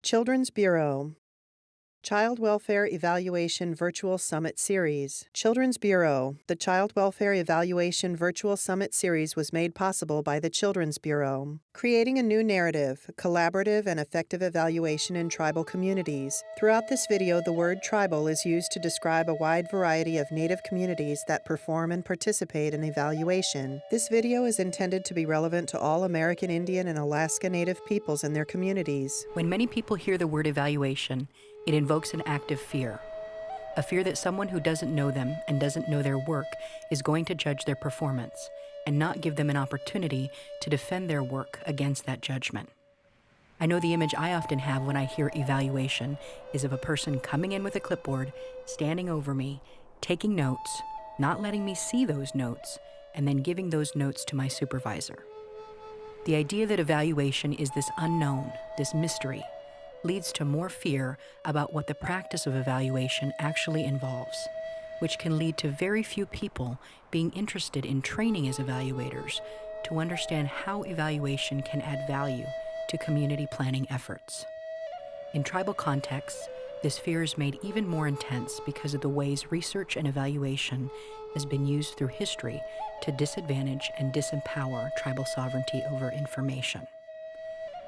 Children's Bureau Child Welfare Evaluation Virtual Summit Series. Children's Bureau. The Child Welfare Evaluation Virtual Summit Series was made possible by the Children's Bureau. Creating a new narrative, collaborative and effective evaluation in tribal communities. Throughout this video, the word tribal is used to describe a wide variety of Native communities that perform and participate in evaluation. This video is intended to be relevant to all American Indian and Alaska Native peoples and their communities. When many people hear the word evaluation, it invokes an active fear. A fear that someone who doesn't know them and doesn't know their work is going to judge their performance and not give them an opportunity to defend their work against that judgment. I know the image I often have when I hear evaluation is of a person coming in with a clipboard, standing over me, taking notes, not letting me see those notes, and then giving those notes to my supervisor. The idea that evaluation is this unknown, this mystery, leads to more fear about what the practice of evaluation actually involves, which can lead to very few people being interested in training as evaluators to understand how evaluation can add value to community planning efforts. In tribal contexts, this fear is made even more intense because of the ways research and evaluation has been used through history to disadvantage and disempower tribal sovereignty over information.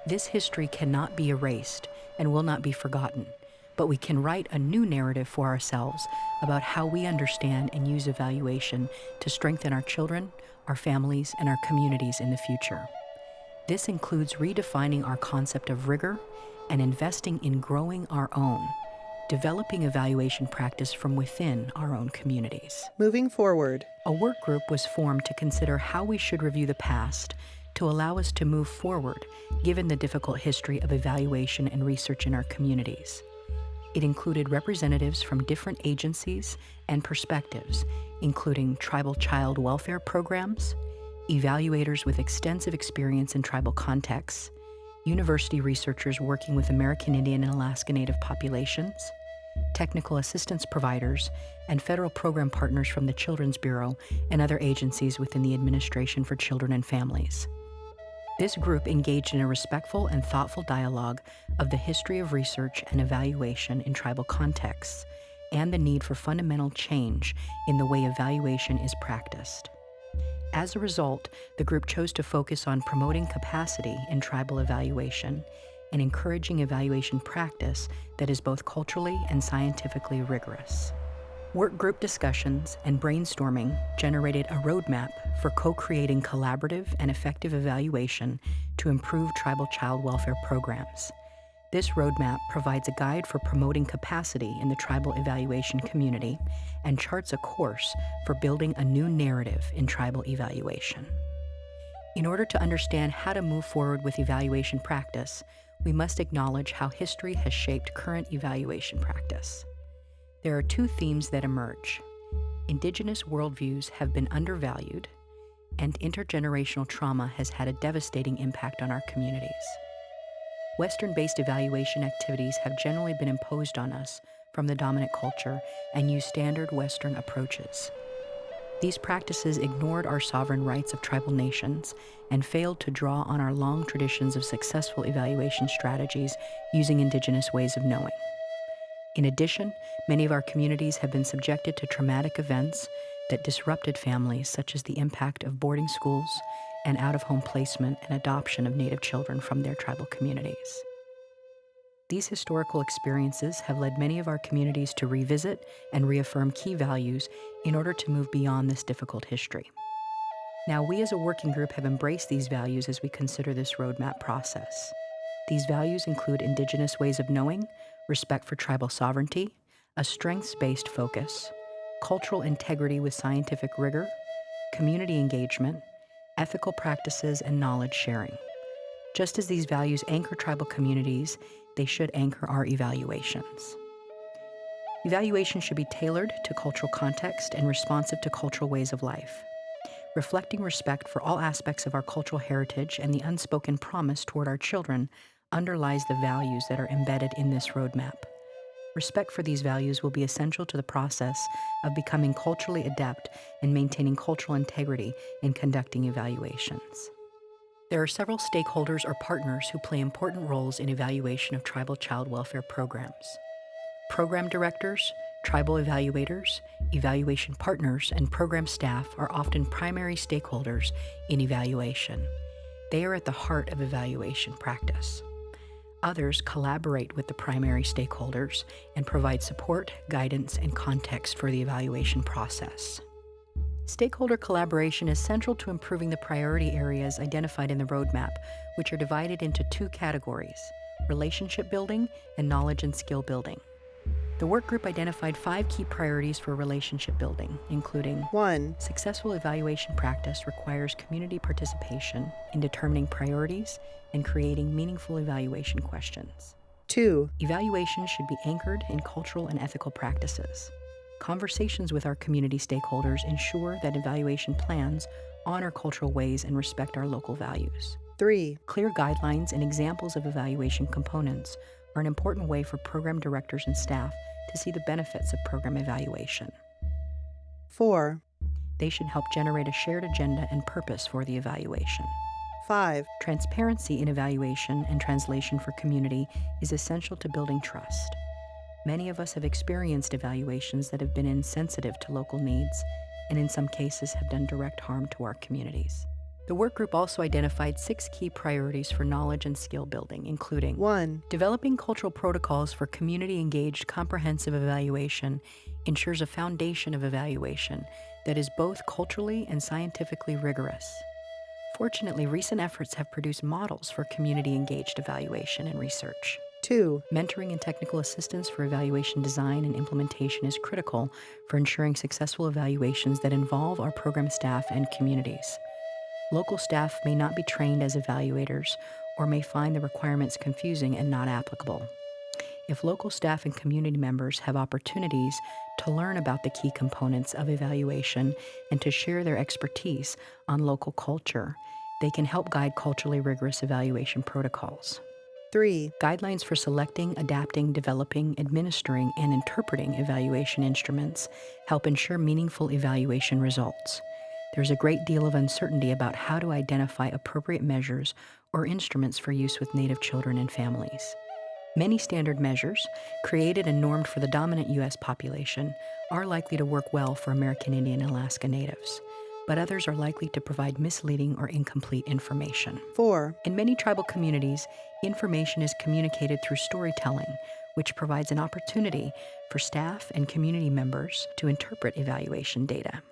This history cannot be erased and will not be forgotten, but we can write a new narrative for ourselves about how we understand and use evaluation to strengthen our children, our families, and our communities in the future. This includes redefining our concept of rigor and investing in growing our own, developing evaluation practice from within our own communities. Moving forward, a work group was formed to consider how we should review the past to allow us to move forward, given the difficult history of evaluation and research in our communities. It included representatives from different agencies and perspectives, including tribal child welfare programs, evaluators with extensive experience in tribal contexts, university researchers working with American Indian and Alaska Native populations, technical assistance providers, and federal program partners from the Children's Bureau and other agencies within the Administration for Children and Families. This group engaged in a respectful and thoughtful dialogue of the history of research and evaluation in tribal contexts and the need for fundamental change in the way evaluation is practiced. As a result, the group chose to focus on promoting capacity in tribal evaluation and encouraging evaluation practice that is both culturally and scientifically rigorous. Work group discussions and brainstorming generated a roadmap for co-creating collaborative and effective evaluation to improve tribal child welfare programs. This roadmap provides a guide for promoting capacity in the tribal evaluation community and charts a course for building a new narrative in tribal evaluation. In order to understand how to move forward with evaluation practice, we must acknowledge how history has shaped current evaluation practice. There are two themes that emerge. Indigenous worldviews have been undervalued, and intergenerational trauma has had a devastating impact on our communities. Western-based evaluation activities have generally been imposed on us from the dominant culture and use standard Western approaches. These practices ignored our sovereign rights of tribal nations and failed to draw on our long traditions of successful evaluation strategies using Indigenous ways of knowing. In addition, many of our communities have been subjected to traumatic events that disrupted families, such as the impact of boarding schools and out-of-home placement and adoption of Native children from their tribal communities. These historical experiences have led many of our communities to revisit and reaffirm key values in order to move beyond this difficult history. Now, we as a working group have embraced these values as we consider this roadmap process. These values include Indigenous ways of knowing, respect for tribal sovereignty, a strengths-based focus, cultural integrity with scientific rigor, community engagement, ethical practices, and knowledge sharing. Just as these values anchor tribal communities, they should anchor our evaluations. Evaluation should be tailored to cultural context and responsive to cultural ways of life. Reflecting respect for all aspects of our cultural heritage and the unspoken promise toward our children underlies the values that are embedded in this roadmap. Respect for these values will be essential to the process of becoming culturally adept and maintaining cultural integrity in conducting evaluations. There are several stakeholders or partners who play important roles in evaluation of tribal child welfare programs. Program directors, tribal evaluators, evaluation partners, and program staff are often primary stakeholders in evaluation. They are at the heart of evaluation practice. Others collaborate with the primary stakeholders and provide support, guidance, and context for the evaluation process. Stakeholder collaboration is central to improving the priority areas identified in the roadmap, which are divided into two categories: relationship building and knowledge and skill building. The work group identified 5 key priorities for relationship building, including 1. Successful evaluation practice requires community participation in determining priorities and creating meaningful evaluation questions. 2. Evaluation should be anchored in cultural and ethical practices. Conversations with our community stakeholders ensure that evaluation plans honor cultural ways and respect our local values. 3. Clear guidelines and examples of evaluation components are an important way for program directors and staff to see the benefits of program evaluation. 4. They should help generate a shared agenda and purpose for the evaluation. 5. Transparency in evaluation and translation for community is essential to building trust. Many of us have experienced evaluations that have been insensitive to local needs and in some cases have done direct harm to our communities. The work group also identified 6 key priorities for knowledge and skill building, including 1. Developing cultural protocols for community-engaged comprehensive evaluation ensures a foundation of evaluation that is both culturally and scientifically rigorous. Fortunately, recent efforts have produced models for community-engaged evaluation and research. 2. Mentoring and technical assistance for evaluation design and implementation is critical for ensuring successful evaluations that involve our program staff and communities. Local staff may not be trained as evaluators or may find the requirements confusing and not applicable. If local staff and community members have opportunities to learn about the key components of evaluation and to share their expertise on local culture, they can help guide culturally rigorous evaluation protocols. 3. Guidelines for selecting, adapting, developing, administering, and interpreting evaluation instruments help ensure meaningful evaluation results. There's a great deal of uncertainty about how to identify appropriate measures or instruments for use with Native children and families. Many standard measures, created and normed for the dominant U.S. population, are likely to work well for American Indian and Alaska Natives, but others are likely to provide misleading or incomplete information. 4. In many tribal communities, information is communicated through storytelling, which provides an opportunity for staff and community members to interpret evaluation data.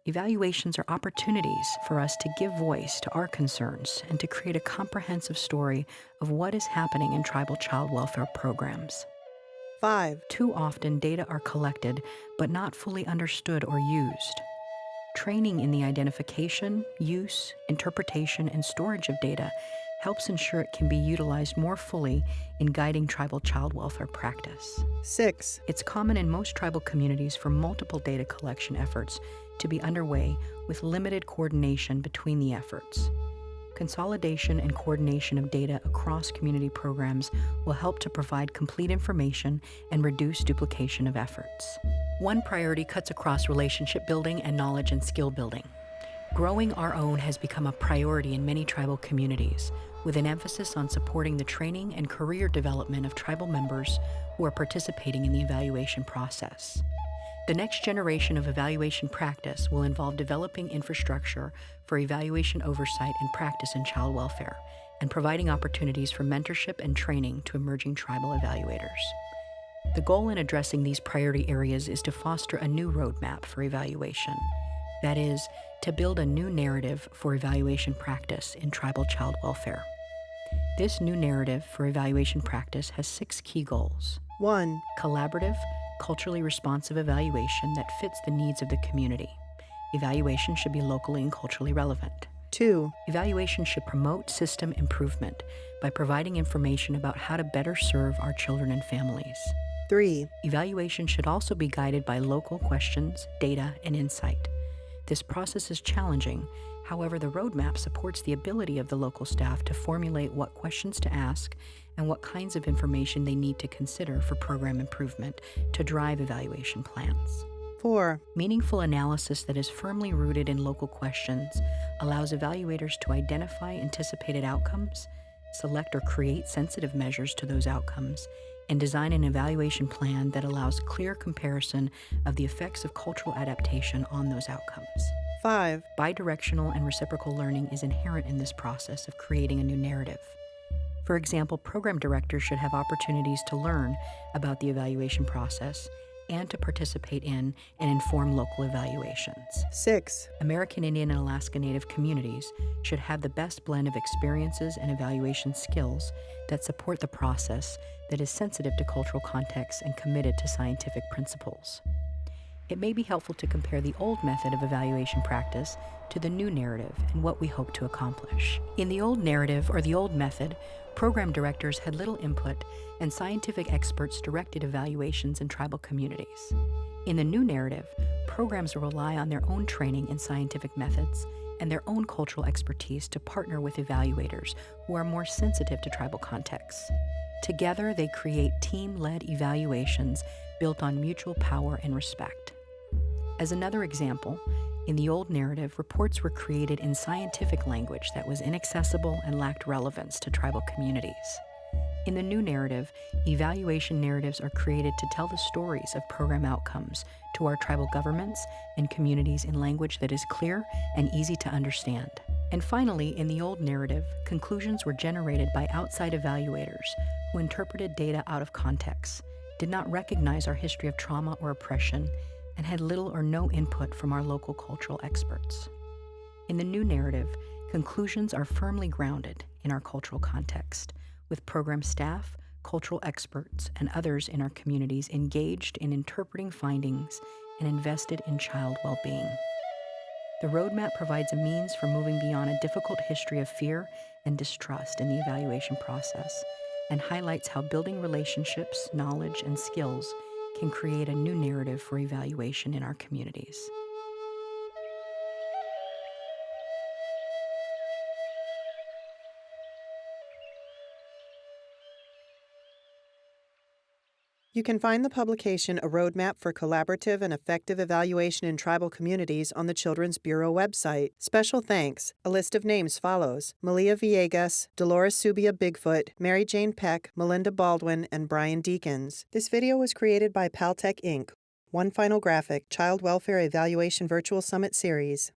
Evaluations are opportunities for us to give voice to our concerns and to create a comprehensive story of what is happening in tribal child welfare programs. 5. Too often, data are collected but not fully understood or used. Training in the identification, use, interpretation, and storage of data helps ensure it can be utilized more fully in guiding tribal child welfare practice. 6. It's common in most tribal communities for multiple data collection efforts to be underway with limited coordination between the efforts. Consolidation and coordination of data across community programs will help to provide complete information and reduce duplication of efforts. One priority cuts across relationship building and knowledge and skill building. Growing our own has become a priority in many tribal communities, with an emphasis on supporting the training and career development of tribal members who are participating in the evaluation process. The next generation of evaluation practice will involve developing infrastructure for evaluation oversight and practice in child welfare, and providing opportunities for mentorship and training to emerging tribal evaluators. The goal in addressing these priority areas is to foster a new roadmap for evaluation. That is, to build a new narrative for evaluation practice in tribal child welfare. This new narrative for evaluation practice has 6 key goals. 1. Collaborative, culturally responsive evaluation that fits the needs of the community. Evaluation should be locally and culturally relevant. 2. Evaluation should promote system improvement by providing information about how to better serve our children and families. 3. Evaluation should also be guided by local questions, data, and insight. This process is challenging. However, the roadmap supports the ability of the local staff to formulate what questions to ask and what kinds of information they need to consider for program improvement to drive evaluation plans. 4. Meaningful analysis that is firmly rooted in local questions allows evaluators to identify anticipated outcomes, select or create sensitive measures to those outcomes, and design an evaluation plan that allows clear comparison of the effects of cultural adaptation on those outcomes. 5. Bidirectional and reciprocal learning is inherent in this process of creating a new narrative. For example, program directors should have opportunities to learn about the evaluation process and to participate in and inform local evaluations. 6. American Indian and Alaska Native communities should have the best blend of experiences and evaluation skills that support the process that is sensitive to cultural context and committed to scientific principles. It may be helpful to compare the old method of evaluation practice to the new narrative and what we hope to accomplish. In the old narrative or the old method, program directors had little input and scientific experts directed evaluations in tribal communities. In the new narrative, programs will rely on their own training in scientific methods and their own cultural expertise to partner with evaluators who are more sensitive to tribal contexts. Together, they create team-led evaluations built on mutual power and respect. As another example, in the old narrative, reports were created in scientific language that was inaccessible and lacked relevance to tribal communities. In the new narrative, evaluation narratives are created to tell the stories of program outcomes to our tribal governments and communities in language that is clear and easy to understand. And finally, in the old narrative, conclusions were generated by outside evaluators who interpreted data out of context, did not recognize our history of trauma or oppression, and had little or no input from our local cultural experts. In the new narrative, conclusions are firmly grounded in our cultural context, with program staff, cultural experts, and others in our communities engaged in interpreting findings and invested in child well-being. The roadmap provides a means for moving beyond a difficult history of fear and distrust in the evaluation process, and highlights how building relationships, knowledge, and skills can create a new narrative for evaluation in our communities. You can find the publication A Roadmap for Collaborative and Effective Evaluation in Tribal Communities on the Children's Bureau website. Special thanks. A list of names follows: Malia Villegas, Dolores Subia Bigfoot, Mary Jane Peck, Melinda Baldwin, and Brian Deakins. This video was created by Paltech Inc. One final graphic, Child Welfare Evaluation Virtual Summit Series.